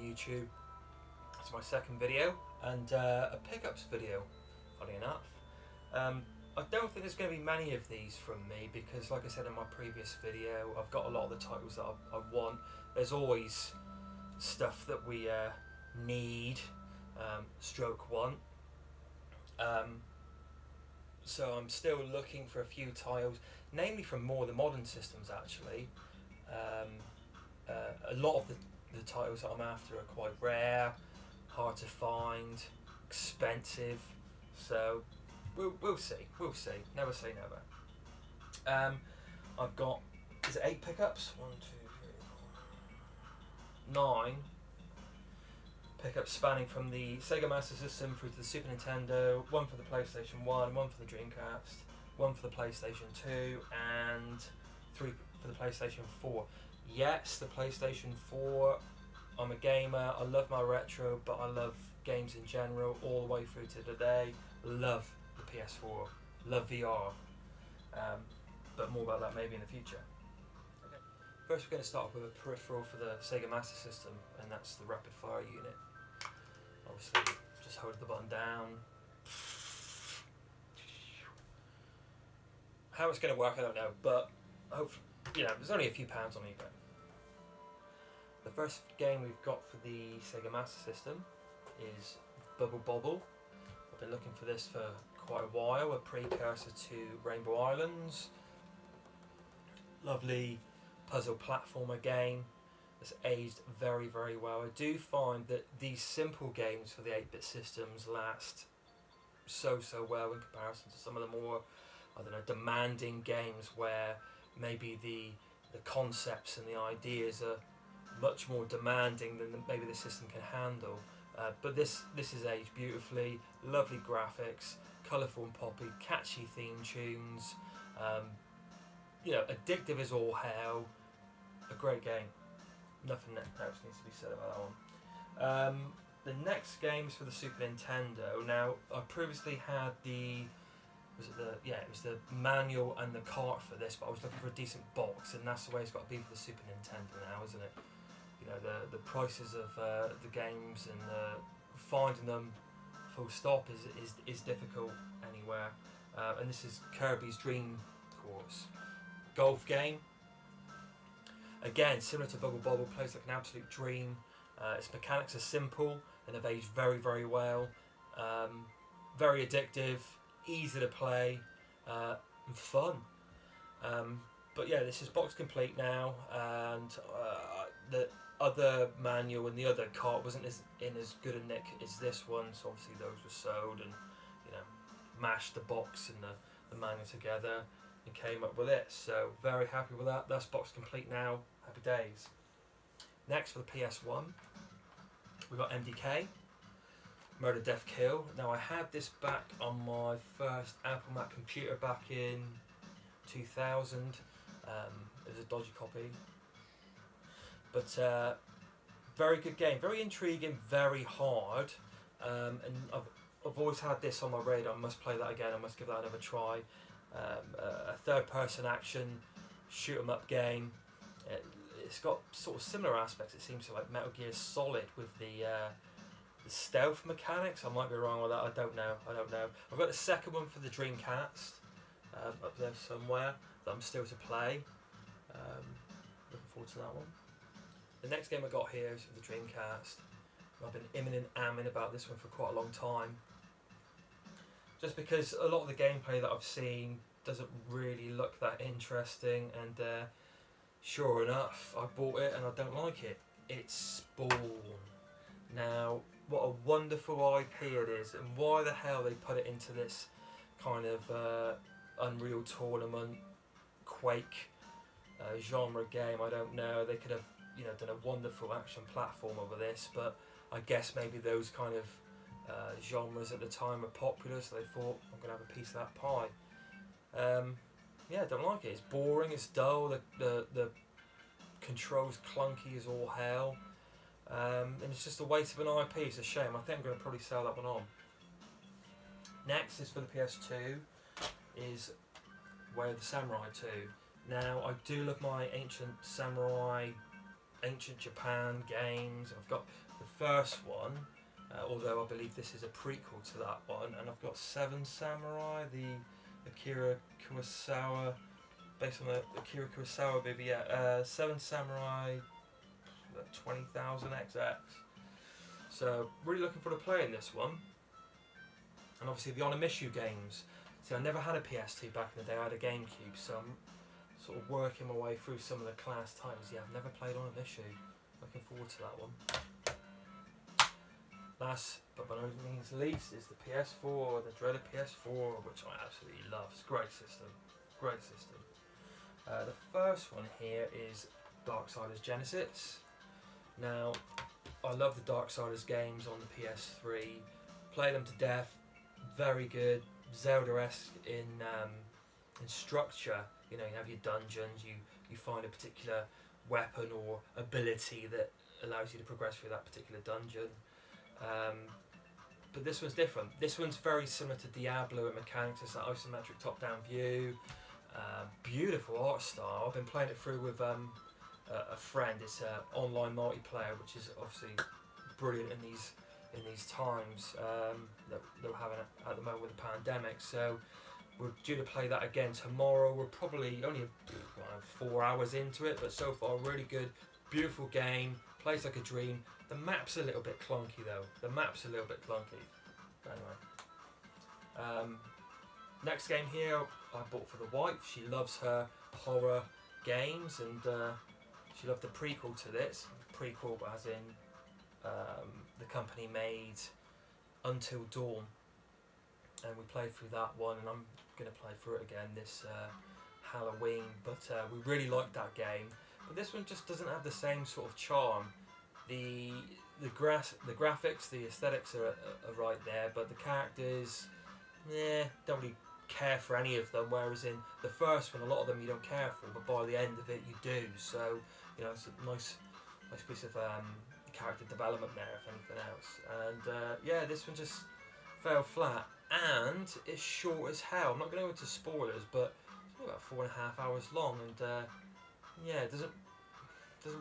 YouTube. It's my second video and a pickups video, funny enough. I don't think there's going to be many of these from me because, like I said in my previous video, I've got a lot of the titles that I want. There's always stuff that we need, stroke want. So I'm still looking for a few titles, namely from more of the modern systems actually. A lot of the titles that I'm after are quite rare, hard to find, expensive, so we'll see, never say never. I've got, is it 8 pickups? 1, 2, 3, 4, 9 pickups spanning from the Sega Master System through to the Super Nintendo, 1 for the PlayStation 1, 1 for the Dreamcast, 1 for the PlayStation 2, and 3 for the PlayStation 4. Yes, the PlayStation 4, I'm a gamer, I love my retro, but I love games in general all the way through to today. Love the PS4, love VR, but more about that maybe in the future. Okay. First we're going to start with a peripheral for the Sega Master System, and that's the rapid fire unit. Obviously, just hold the button down. How it's going to work I don't know, but hopefully, there's only a few pounds on eBay. The first game we've got for the Sega Master System is Bubble Bobble. I've been looking for this for quite a while, a precursor to Rainbow Islands. Lovely puzzle platformer game that's aged very, very well. I do find that these simple games for the 8-bit systems last so well in comparison to some of the more, demanding games where maybe the concepts and the ideas are much more demanding than maybe the system can handle. But this is aged beautifully, lovely graphics, colourful and poppy, catchy theme tunes, addictive as all hell, a great game. Nothing else needs to be said about that one. The next game is for the Super Nintendo. Now, I previously had it was the manual and the cart for this, but I was looking for a decent box, and that's the way it's got to be for the Super Nintendo now, isn't it? The prices of the games and finding them full stop is difficult anywhere. And this is Kirby's Dream Course. Golf game. Again, similar to Bubble Bobble, plays like an absolute dream. Its mechanics are simple and have aged very, very well. Very addictive, easy to play, and fun. But yeah, this is box complete now, and the other manual and the other cart wasn't in as good a nick as this one, so obviously those were sold and mashed the box and the manual together and came up with it. So very happy with that. That's box complete now. Happy days. Next for the PS1, we got MDK, Murder Death Kill. Now I had this back on my first Apple Mac computer back in 2000. It was a dodgy copy, but very good game, very intriguing, very hard, and I've always had this on my radar. I must play that again. I must give that another try. A third-person action shoot 'em up game. It's got sort of similar aspects, it seems, to like Metal Gear Solid with the stealth mechanics. I might be wrong with that. I don't know. I've got the second one for the Dreamcast up there somewhere that I'm still to play. Looking forward to that one. The next game I got here is for the Dreamcast. I've been imming and amming about this one for quite a long time, just because a lot of the gameplay that I've seen doesn't really look that interesting, and sure enough, I bought it and I don't like it. It's Spawn. Now, what a wonderful IP it is, and why the hell they put it into this kind of Unreal Tournament, Quake genre game, I don't know. They could have done a wonderful action platform over this, but I guess maybe those kind of genres at the time were popular, so they thought, I'm going to have a piece of that pie. I don't like it. It's boring, it's dull, the controls clunky as all hell, and it's just a waste of an IP. It's a shame. I think I'm going to probably sell that one on. Next is for the PS2, is Way of the Samurai 2. Now, I do love my ancient samurai, ancient Japan games. I've got the first one, although I believe this is a prequel to that one, and I've got Seven Samurai, the Akira Kurosawa, based on the Akira Kurosawa movie, Seven Samurai 20,000 XX. So really looking forward to playing this one. And obviously the Onimushu games. See, I never had a PS2 back in the day, I had a GameCube, so I'm sort of working my way through some of the class titles. Yeah, I've never played Onimushu. Looking forward to that one. Last but by no means least is the PS4, the dreaded PS4, which I absolutely love. It's a great system. Great system. The first one here is Darksiders Genesis. Now, I love the Darksiders games on the PS3. Play them to death. Very good. Zelda-esque in structure. You know, you have your dungeons. You find a particular weapon or ability that allows you to progress through that particular dungeon. But this one's different. This one's very similar to Diablo in mechanics. It's that isometric top-down view. Beautiful art style. I've been playing it through with a friend. It's online multiplayer, which is obviously brilliant in these times that we're having at the moment with the pandemic. So we're due to play that again tomorrow. We're probably only 4 hours into it, but so far really good. Beautiful game. Plays like a dream. The map's a little bit clunky though. Anyway. Next game here I bought for the wife. She loves her horror games, and she loved the prequel to this. Prequel as in the company made Until Dawn, and we played through that one, and I'm going to play through it again this Halloween. But we really liked that game. But this one just doesn't have the same sort of charm. The graphics, the aesthetics are right there, but the characters, don't really care for any of them. Whereas in the first one, a lot of them you don't care for, but by the end of it you do. So you know, it's a nice piece of character development there, if anything else. And this one just fell flat, and it's short as hell. I'm not going to go into spoilers, but it's about 4.5 hours long, and it doesn't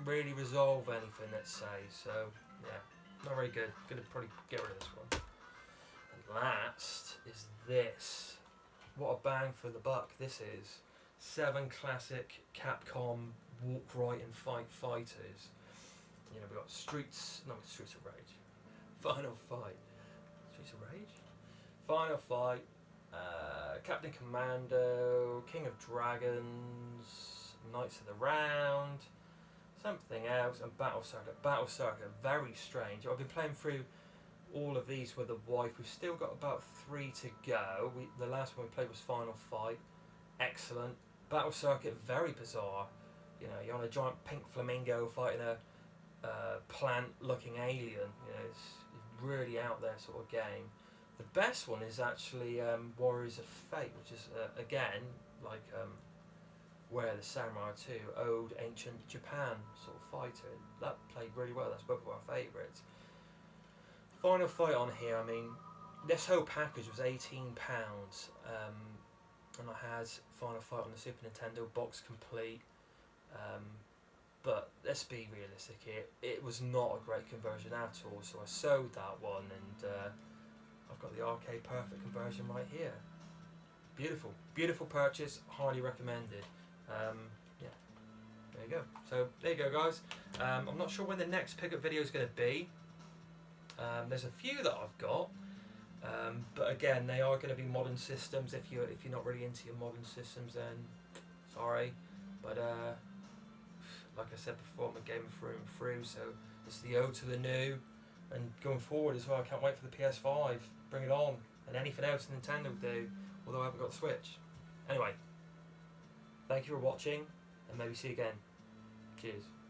really resolve anything, let's say. So not very good. Gonna probably get rid of this one. And last is this. What a bang for the buck this is. 7 classic Capcom walk, right and fight fighters. You know, we've got Streets of Rage, Final Fight, Streets of Rage, Final Fight, Captain Commando, King of Dragons, Knights of the Round, something else, and Battle Circuit. Battle Circuit, very strange. I've been playing through all of these with the wife. We've still got about 3 to go. The last one we played was Final Fight. Excellent. Battle Circuit, very bizarre. You know, you're on a giant pink flamingo fighting a plant-looking alien. You know, it's really out there sort of game. The best one is actually Warriors of Fate, which is again like where the Samurai 2, old ancient Japan sort of fighter. That played really well. That's both of our favourites. Final Fight on here. I mean, this whole package was £18, and I had Final Fight on the Super Nintendo box complete. But let's be realistic here, it was not a great conversion at all, so I sold that one, and I've got the arcade perfect conversion right here. Beautiful purchase, highly recommended. There you go. So there you go, guys. I'm not sure when the next pickup video is going to be. There's a few that I've got, but again, they are going to be modern systems. If you're not really into your modern systems, then sorry, but like I said before, I'm a gamer through and through, so it's the old to the new, and going forward as well, I can't wait for the PS5, bring it on, and anything else Nintendo will do, although I haven't got the Switch. Anyway, thank you for watching, and maybe see you again. Cheers.